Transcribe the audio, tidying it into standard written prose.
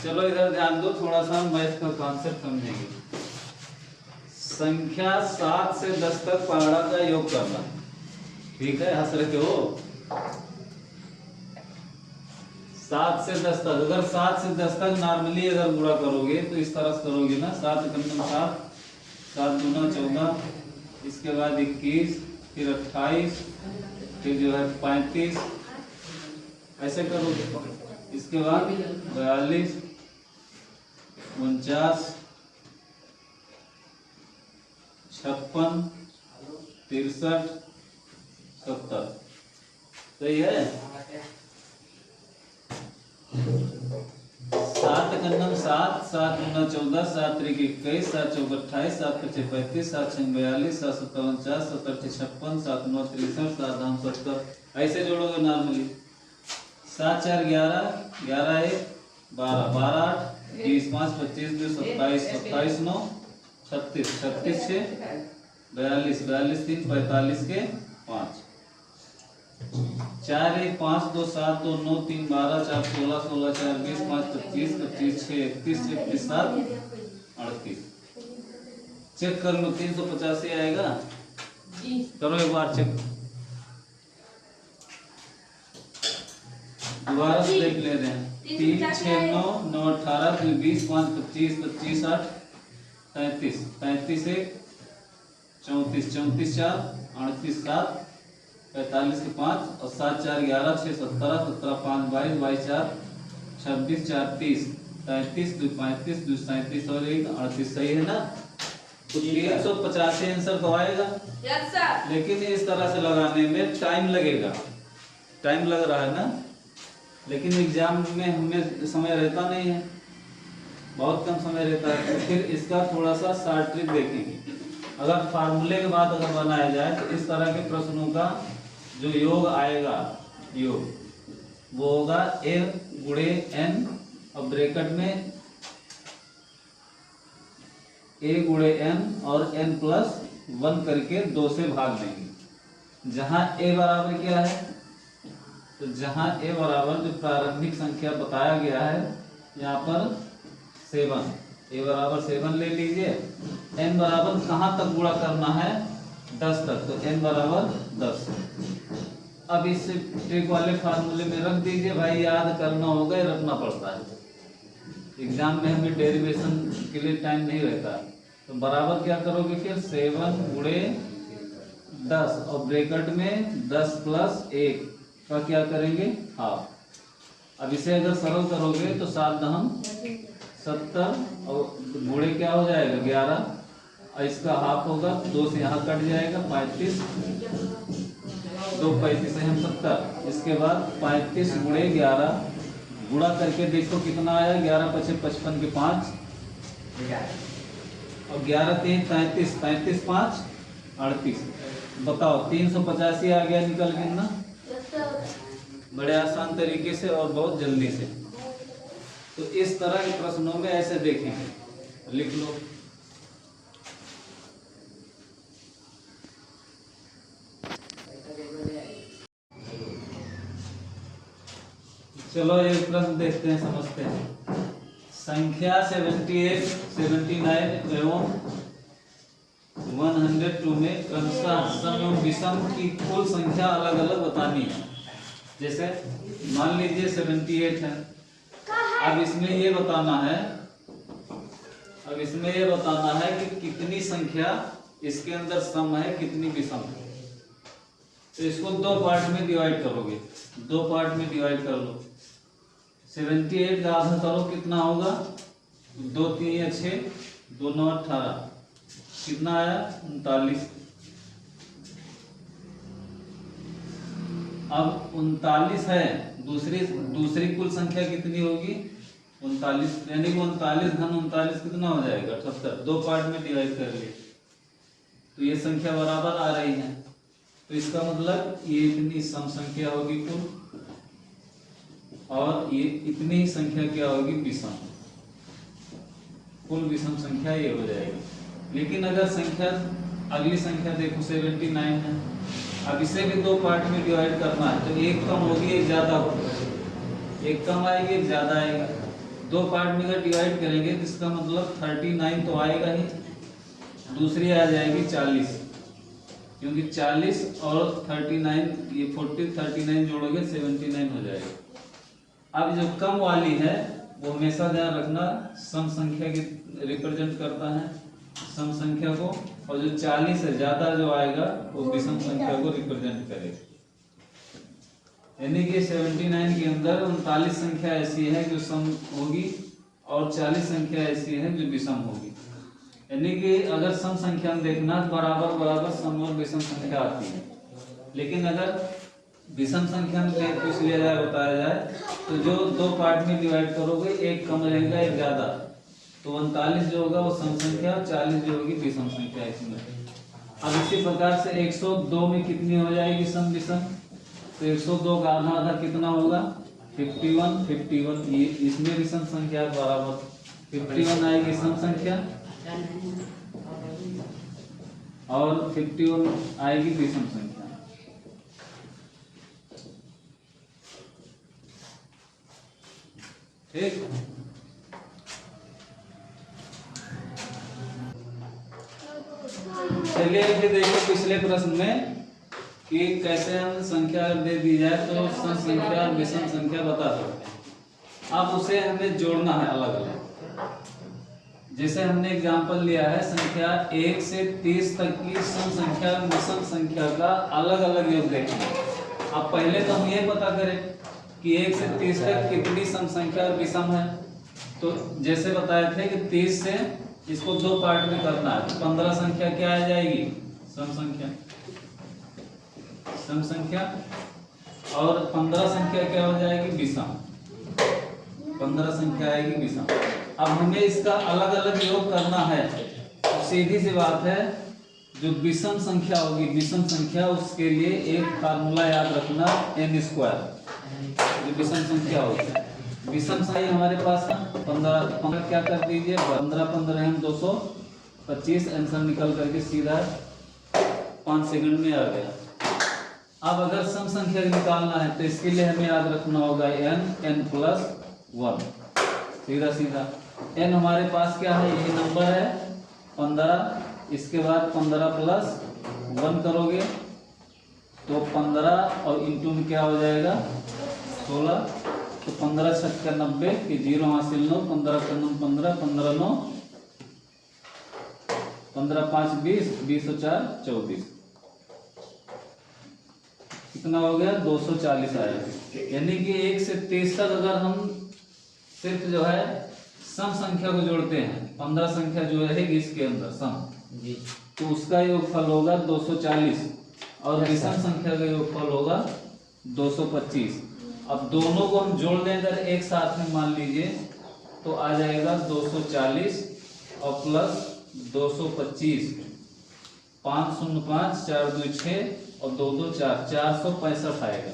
चलो इधर ध्यान दो, थोड़ा सा मैथ का कॉन्सेप्ट समझेंगे। संख्या 7 से 10 तक पहाड़ा का योग करना, ठीक है? हंस रखे हो? 7 से 10 तक, अगर 7 से 10 तक नॉर्मली अगर गुणा करोगे तो इस तरह से करोगे ना, 7 कम 7, 7 दूना 14, इसके बाद 21, फिर 28, फिर जो है 35, ऐसे करोगे। इसके बाद 42, 49, 56, 63, 70, सही है? 7 कन्नम 7, 7 दूना 14, 7 त्रिक 21, 7 चौक 28, 7 पचे 35, 7 छंग 42, 7 सत्तर 49, 7 अठे 56, 7 9 63, 7 धाम 70, ऐसे जोड़ोगे नॉर्मली। 7 4 11, 11 1 12, 12 8 20, 5 25 2 27, 27 9 36, 36 6 42, 42 3 45 के 5, 4 1 5 2 7 2 9 3 12 4 16 16 4 20 5 25 25 6 31 31 7 38। चेक कर लो, 385 आएगा? करो एक बार चेक, दोबारा से देख ले रहे हैं। 3 6 9 9 18 2 20 5 25 25 8 35 35 1 34 34 4 38 7 45 के 5 और 7 4 11 6 17 17 5 22 22 4 26 4 30 33 2 35 2 37 और 1 38, सही है ना? तो 385 आंसर तो आएगा। Yes sir. लेकिन इस तरह से लगाने में टाइम लगेगा, टाइम लग रहा है ना, लेकिन एग्जाम में हमें समय रहता नहीं है, बहुत कम समय रहता है। तो फिर इसका थोड़ा सा शॉर्ट ट्रिक देखेंगे। अगर फार्मूले के बाद अगर बनाया जाए तो इस तरह के प्रश्नों का जो योग आएगा, योग वो होगा a गुणे n और ब्रैकेट में a गुणे n और n प्लस 1 करके 2 से भाग देंगे। जहां a बराबर क्या है, तो जहां a बराबर जो प्रारंभिक संख्या बताया गया है यहाँ पर 7, a बराबर 7 ले लीजिए। n बराबर कहाँ तक गुणा करना है? 10 तक, तो n बराबर 10। अब इस ट्रिक वाले फार्मूले में रख दीजिए भाई, याद करना होगा, रखना पड़ता है। एग्जाम में हमें डेरिवेशन के लिए टाइम नहीं रहता। तो बराबर क्या करोगे फिर? 7 गुणे 10 और ब्रैकेट में 10 प्लस 1 का क्या करेंगे? हाफ। अब इसे अगर सरल करोगे तो 7 दहम 70 और गुणे क्या हो जाएगा? 11 और इसका हाफ होगा, 2 से यहाँ कट जाएगा 35, 2 35 है हम 70। इसके बाद 35 गुणे 11 गुणा करके देखो कितना आया? 11 पचे 55 के 5 और 11 3 35, 35 5 38। बताओ 385 आ गया निकल के ना, बड़े आसान तरीके से और बहुत जल्दी से। तो इस तरह के प्रश्नों में ऐसे देखेंगे, लिख लो। चलो एक प्रश्न देखते हैं, समझते हैं। संख्या 78, 79 एवं 102 में क्रमशः सम एवं विषम की कुल संख्या अलग अलग बतानी है। जैसे मान लीजिए 78 है, अब इसमें ये बताना है, कि कितनी संख्या इसके अंदर सम है, कितनी विषम है। तो इसको 2 पार्ट में डिवाइड करोगे, 2 पार्ट में डिवाइड कर लो। 78 का आधा करो, कितना होगा? 2 3 6 2 9 18, कितना आया? 39। अब 39 है, दूसरी कुल संख्या कितनी होगी? 39, यानी कि 39 घन 39 कितना हो जाएगा? 78। 2 पार्ट में डिवाइड कर लिए तो ये संख्या बराबर आ रही है। तो इसका मतलब ये इतनी सम संख्या होगी कुल, और ये इतनी ही संख्या क्या होगी? विषम। कुल विषम संख्या ये हो जाएगी। लेकिन अगर संख्या, अगली संख्या देखो 79 है, अब इसे भी 2 पार्ट में डिवाइड करना है, तो एक कम होगी एक ज्यादा होगी। एक कम आएगी एक ज्यादा आएगी। दो पार्ट में अगर डिवाइड करेंगे तो इसका मतलब 39 तो आएगा ही, दूसरी आ जाएगी 40, क्योंकि 40 और 39 ये 40 39 जोड़ोगे 79 हो जाएगा। अब जो कम वाली है वो हमेशा ध्यान रखना सम संख्या की रिप्रेजेंट करता है, सम संख्या को, और जो 40 से ज्यादा जो आएगा वो विषम संख्या को रिप्रेजेंट करेगा। यानी कि 79 के अंदर 39 संख्या ऐसी है जो सम होगी और 40 संख्या ऐसी है जो विषम होगी। यानी कि अगर सम संख्या में देखना बराबर बराबर सम और विषम संख्या आती है, लेकिन अगर विषम संख्या में पूछ लिया जाए बताया जाए तो जो दो पार्ट में डिवाइड करोगे एक कम रहेगा एक ज्यादा, तो 39 जो होगा वो सम संख्या, 40 जो होगी विषम संख्या इसमें। अब इसी प्रकार से 102 में कितनी हो जाएगी सम विषम, तो 102 का आधा आधा कितना होगा 51 ये इसमें विषम संख्या बराबर 51 आएगी सम संख्या और 51 आएगी विषम संख्या। ठीक, चलिए अभी देखो पिछले प्रश्न में कि कैसे हम संख्या दे दी जाए तो सम संख्या और विषम संख्या बता सकते हैं। अब उसे हमें जोड़ना है अलग अलग। जैसे हमने एग्जांपल लिया है संख्या 1 से 30 तक की सम संख्या और विषम संख्या का अलग अलग योग देखेंगे। अब पहले तो हम ये पता करें कि 1 से 30 तक कितनी सम संख्या और विषम है। तो जैसे बताए थे कि 30 से इसको दो पार्ट में करना है, 15 संख्या क्या आ जाएगी सम संख्या, सम संख्या, और 15 संख्या क्या हो जाएगी विषम, 15 संख्या आएगी विषम। अब हमें इसका अलग अलग योग करना है। सीधी सी बात है, जो विषम संख्या होगी विषम संख्या उसके लिए एक फार्मूला याद रखना n²। जो विषम संख्या होगी विषम संख्या हमारे पास 15 क्या कर दीजिए 15 15 हम 225, आंसर निकल करके सीधा 5 सेकंड में आ गया। अब अगर सम संख्या निकालना है तो इसके लिए हमें याद रखना होगा n+1, सीधा सीधा। n हमारे पास क्या है, ये नंबर है 15, इसके बाद 15+1 करोगे तो 15 और इंटू में क्या हो जाएगा 16, तो 15 छक्का 90 की 0 हासिल 9, 15 का 9 15, 15 9, 15 5 20, 20 और 4 24, कितना हो गया 240 आया। यानी कि 1 से 30 तक अगर हम सिर्फ जो है सम संख्या को जोड़ते हैं, 15 संख्या जो रहेगी इसके अंदर सम जी, तो उसका योगफल होगा 240 और विषम संख्या का योगफल होगा 225। अब दोनों को हम जोड़ दें अगर एक साथ में मान लीजिए तो आ जाएगा 240 और प्लस 225, 5 0 5 4 2 6 और 2 2 4, 465 आएगा।